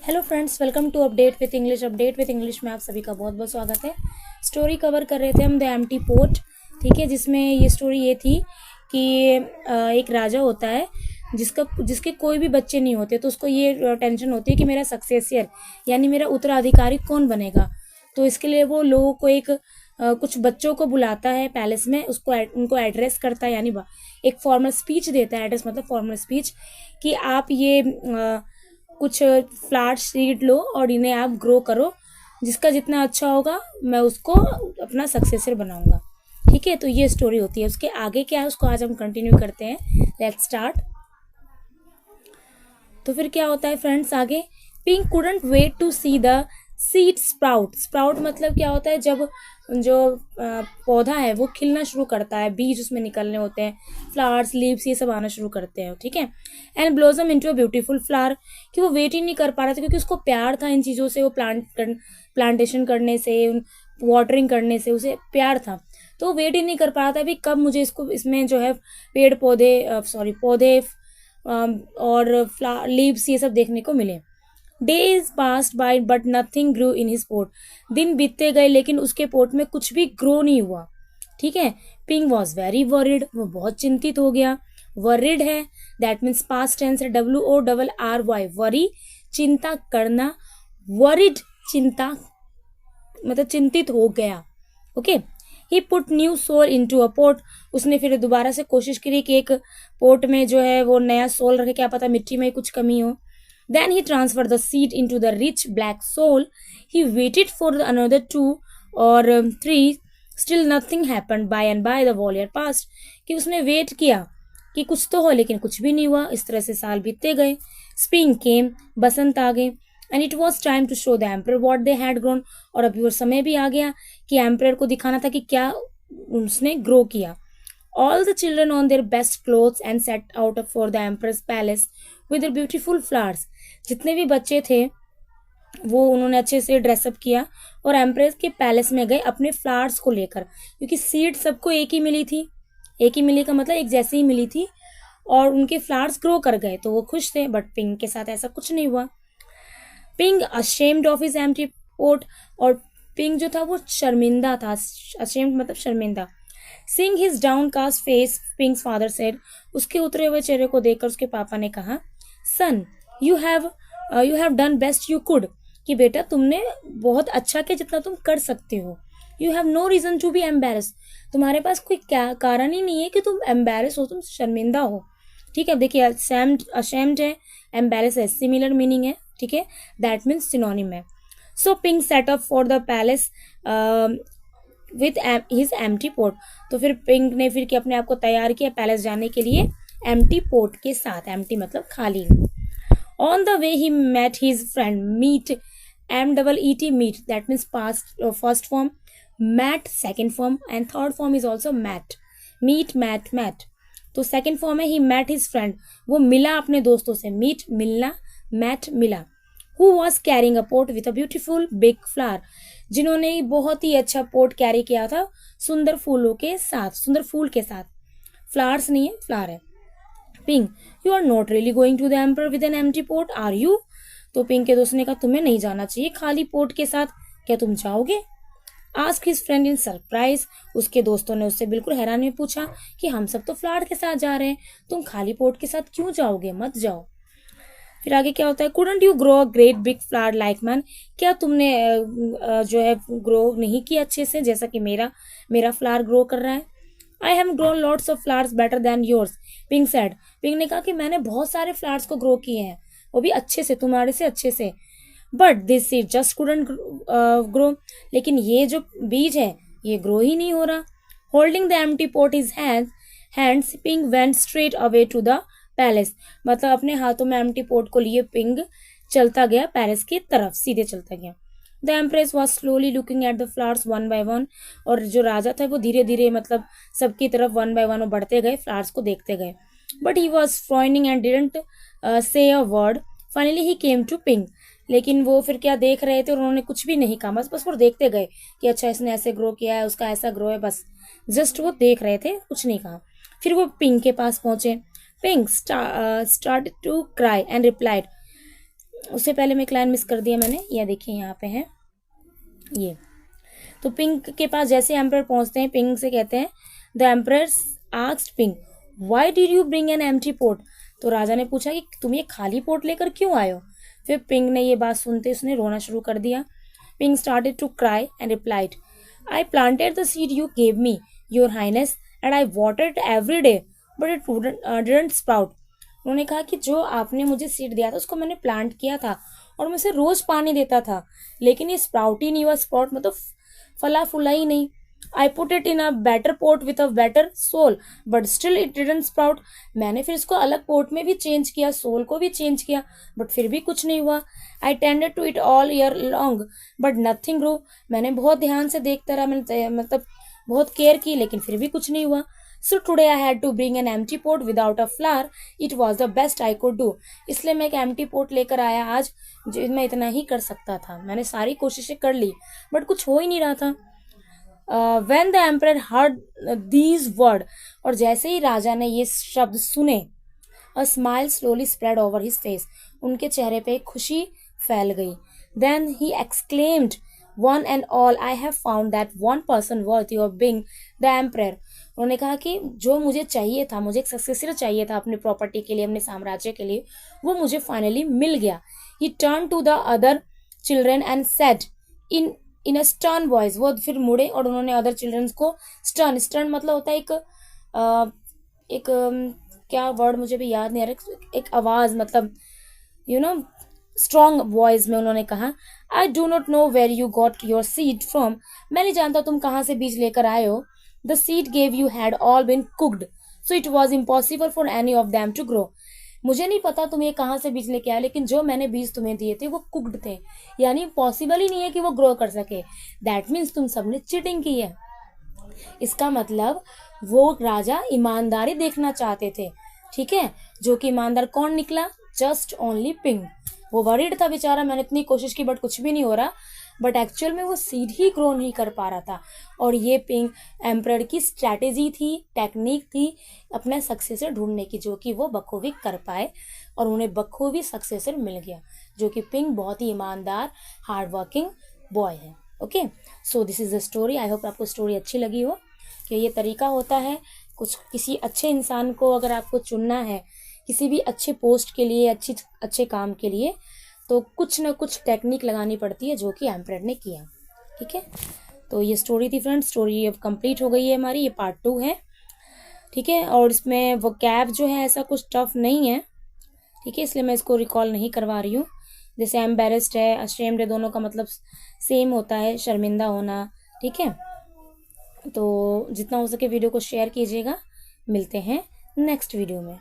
Hello friends, welcome to update with English में आप सभी का बहुत बहुत स्वागत है। स्टोरी कवर कर रहे थे हम द एम्प्टी पोर्ट। ठीक है, जिसमें ये स्टोरी ये थी कि एक राजा होता है जिसके कोई भी बच्चे नहीं होते, तो उसको ये टेंशन होती है कि मेरा सक्सेसर यानी मेरा उत्तराधिकारी कौन बनेगा। तो इसके लिए वो लोगों को कुछ बच्चों को बुलाता है पैलेस में, उनको एड्रेस करता है, यानी एक फॉर्मल स्पीच देता है। एड्रेस मतलब फॉर्मल स्पीच कि आप ये कुछ फ्लावर सीड लो और इन्हें आप ग्रो करो, जिसका जितना अच्छा होगा मैं उसको अपना सक्सेसर बनाऊंगा। ठीक है, तो ये स्टोरी होती है। उसके आगे क्या है उसको आज हम कंटिन्यू करते हैं। Let's start. तो फिर क्या होता है फ्रेंड्स आगे। Ping couldn't wait to see the seed sprout. Sprout मतलब क्या होता है, जब जो पौधा है वो खिलना शुरू करता है, बीज उसमें निकलने होते हैं, फ्लावर्स लीव्स ये सब आना शुरू करते हैं। ठीक है, and blossom into a beautiful flower. कि वो वेट ही नहीं कर पा रहा था क्योंकि उसको प्यार था इन चीज़ों से, वो प्लांटेशन करने से, वाटरिंग करने से उसे प्यार था। तो वो वेट ही नहीं कर पा रहा था अभी कब मुझे इसमें जो है पेड़ पौधे पौधे और लीव्स ये सब देखने को मिले। Days passed by but nothing grew in his pot. दिन बीतते गए लेकिन उसके पोर्ट में कुछ भी ग्रो नहीं हुआ। ठीक है, पिंग वॉज वेरी वरिड। वो बहुत चिंतित हो गया। वरिड है, दैट मीन्स पास्ट टेंस है, WORRY, वरी चिंता करना, वरिड चिंता मतलब चिंतित हो गया। Okay, he put new soil into a pot. उसने फिर दोबारा से कोशिश करी कि एक पोट में जो है वो नया सोल रखे, क्या पता मिट्टी में कुछ कमी हो। Then he transferred the seed into the rich black soil. He waited for another 2 or 3. Still nothing happened. By and by the warrior passed. कि उसने वेट किया कि कुछ तो हो, लेकिन कुछ भी नहीं हुआ। इस तरह से साल बीतते गए। Spring came, बसंत आ गए, and it was time to show the emperor what they had grown. और अभी वो समय भी आ गया कि एम्परर को दिखाना था कि क्या उसने ग्रो किया। All the children on their best clothes and set out for the emperor's palace with their beautiful flowers. जितने भी बच्चे थे वो उन्होंने अच्छे से ड्रेसअप किया और एम्प्रेस के पैलेस में गए अपने फ्लावर्स को लेकर, क्योंकि सीड सबको एक ही मिली थी। एक ही मिली का मतलब एक जैसी ही मिली थी, और उनके फ्लावर्स ग्रो कर गए तो वो खुश थे। बट पिंग के साथ ऐसा कुछ नहीं हुआ। Ping ashamed of his empty pot. और पिंग जो था वो शर्मिंदा था। अशेम्ड मतलब शर्मिंदा। Seeing his downcast face, Pink's father said, उसके उतरे हुए चेहरे को देखकर उसके पापा ने कहा, Son, you have done best you could. कि बेटा तुमने बहुत अच्छा किया जितना तुम कर सकते हो। You have no reason to be embarrassed. तुम्हारे पास कोई कारण ही नहीं है कि तुम embarrassed हो, तुम शर्मिंदा हो। ठीक है, देखिए ashamed है, embarrassed है, सिमिलर मीनिंग है। ठीक है, that means synonym है। So Pink set up for the palace with his empty port. तो फिर पिंक ने फिर अपने आप को तैयार किया पैलेस जाने के लिए एम्प्टी पोर्ट के साथ। एम्प्टी मतलब खाली। On the way he met his friend meet, MEET, meet, that means past first form, met second form, and third form is also met. Meet met met, तो second form है he met his friend, वो मिला अपने दोस्तों से। Meet मिलना, mat मिला। Who was carrying a port with a beautiful big flower, जिन्होंने बहुत ही अच्छा पोर्ट कैरी किया था सुंदर फूलों के साथ, सुंदर फूल के साथ। फ्लावर्स नहीं है, फ्लावर है। Ping, you are not really going to the emperor with an empty pot are you. तो पिंक के दोस्त ने कहा तुम्हें नहीं जाना चाहिए खाली पोर्ट के साथ, क्या तुम जाओगे? Ask his friend in surprise. उसके दोस्तों ने उससे बिल्कुल हैरानी में पूछा कि हम सब तो फ्लावर के साथ जा रहे हैं, तुम खाली पोर्ट के साथ क्यों जाओगे, मत जाओ। फिर आगे क्या होता है, couldn't you grow a great big flower like man. क्या तुमने जो है ग्रो नहीं किया अच्छे से जैसा कि मेरा फ्लावर ग्रो कर रहा है। I have grown lots of flowers better than yours, pink shade. Pink ने कहा कि मैंने बहुत सारे फ्लावर्स को ग्रो किए हैं, वो भी अच्छे से, तुम्हारे से अच्छे से। But this seed just couldn't grow, लेकिन ये जो बीज है ये ग्रो ही नहीं हो रहा। Holding the empty pot is hands, Ping went straight away to the palace. मतलब अपने हाथों में एम्प्टी पोट को लिए पिंग चलता गया पैलेस की तरफ, सीधे चलता गया। The empress was slowly looking at the flowers one by one. और जो राजा था वो धीरे धीरे मतलब सबकी तरफ वन बाय वन बढ़ते गए, फ्लावर्स को देखते गए। But he was frowning and didn't say a word. Finally he came to pink. लेकिन वो फिर क्या देख रहे थे और उन्होंने कुछ भी नहीं कहा, बस वो देखते गए कि अच्छा इसने ऐसे ग्रो किया है, उसका ऐसा ग्रो है, बस जस्ट वो देख रहे थे, कुछ नहीं कहा। फिर वो पिंक के पास पहुंचे। Pink started to cry and replied, उससे पहले मैं एक लाइन मिस कर दिया मैंने, यह देखिए यहाँ पे है ये। तो पिंक के पास जैसे एम्पर पहुंचते हैं, पिंक से कहते हैं, the emperor asked Ping why did you bring an empty pot. तो राजा ने पूछा कि तुम ये खाली पोट लेकर क्यों आए हो। फिर पिंक ने ये बात सुनते उसने रोना शुरू कर दिया। Ping started to cry and replied, I planted the seed you gave me your highness and I watered every day but it didn't sprout. उन्होंने कहा कि जो आपने मुझे सीड दिया था उसको मैंने प्लांट किया था और मैं उसे रोज पानी देता था, लेकिन ये स्प्राउट ही नहीं हुआ, स्प्राउट मतलब फला फूला ही नहीं। I put it in a better pot with a better soil but still it didn't sprout. मैंने फिर इसको अलग पोट में भी चेंज किया, सोल को भी चेंज किया, बट फिर भी कुछ नहीं हुआ। I tended to it all year long but nothing grow. मैंने बहुत ध्यान से देखता रहा, मैंने मतलब बहुत केयर की, लेकिन फिर भी कुछ नहीं हुआ। So today I had to bring an empty pot without a flower, it was the best I could do. इसलिए मैं एक एम्प्टी पोट लेकर आया आज, जो मैं इतना ही कर सकता था, मैंने सारी कोशिशें कर ली बट कुछ हो ही नहीं रहा था। When the emperor heard these words, और जैसे ही राजा ने ये शब्द सुने, a smile slowly spread over his face, उनके चेहरे पे खुशी फैल गई। Then he exclaimed, one and all, I have found that one person worthy of being the emperor। उन्होंने कहा कि जो मुझे चाहिए था, मुझे एक सक्सेसर चाहिए था अपनी प्रॉपर्टी के लिए, अपने साम्राज्य के लिए, वो मुझे फाइनली मिल गया। He turned to the other children and said in a stern voice, वो फिर मुड़े और उन्होंने अदर चिल्ड्रंस को स्टर्न, स्टर्न मतलब होता है एक क्या वर्ड मुझे भी याद नहीं आ रहा, एक आवाज, मतलब स्ट्रॉन्ग वॉइस में उन्होंने कहा, I do not know where you got your seed from. मैं नहीं जानता तुम कहाँ से बीज लेकर आए हो। The seed gave you had all been cooked so it was impossible for any of them to grow. मुझे नहीं पता तुम ये कहाँ से बीज लेके आए, लेकिन जो मैंने बीज तुम्हें दिए थे वो कुक्ड थे, यानी पॉसिबल ही नहीं है कि वो ग्रो कर सके। दैट मीन्स तुम सबने चीटिंग की है। इसका मतलब वो राजा ईमानदारी देखना चाहते थे, ठीक है, जो कि ईमानदार कौन निकला, जस्ट ओनली पिंक। वो वरीड था बेचारा, मैंने इतनी कोशिश की बट कुछ भी नहीं हो रहा, बट एक्चुअल में वो सीड ही ग्रो नहीं कर पा रहा था। और ये पिंक एम्परर की स्ट्रैटेजी थी, टेक्निक थी अपने सक्सेसर ढूंढने की, जो कि वो बखूबी कर पाए और उन्हें बखूबी सक्सेसर मिल गया, जो कि पिंक बहुत ही ईमानदार हार्ड वर्किंग बॉय है। Okay, so this is the story. I hope आपको स्टोरी अच्छी लगी हो, कि ये तरीका होता है कुछ किसी अच्छे इंसान को अगर आपको चुनना है किसी भी अच्छे पोस्ट के लिए, अच्छे काम के लिए, तो कुछ ना कुछ टेक्निक लगानी पड़ती है, जो कि एम्परर ने किया। ठीक है, तो ये स्टोरी थी फ्रेंड्स, स्टोरी अब कंप्लीट हो गई है हमारी, ये पार्ट 2 है। ठीक है, और इसमें वो कैब जो है ऐसा कुछ टफ नहीं है, ठीक है, इसलिए मैं इसको रिकॉल नहीं करवा रही हूँ। जैसे एम्बेरेस्ड है, अशेम्ड है, दोनों का मतलब सेम होता है, शर्मिंदा होना। ठीक है, तो जितना हो सके वीडियो को शेयर कीजिएगा। मिलते हैं नेक्स्ट वीडियो में।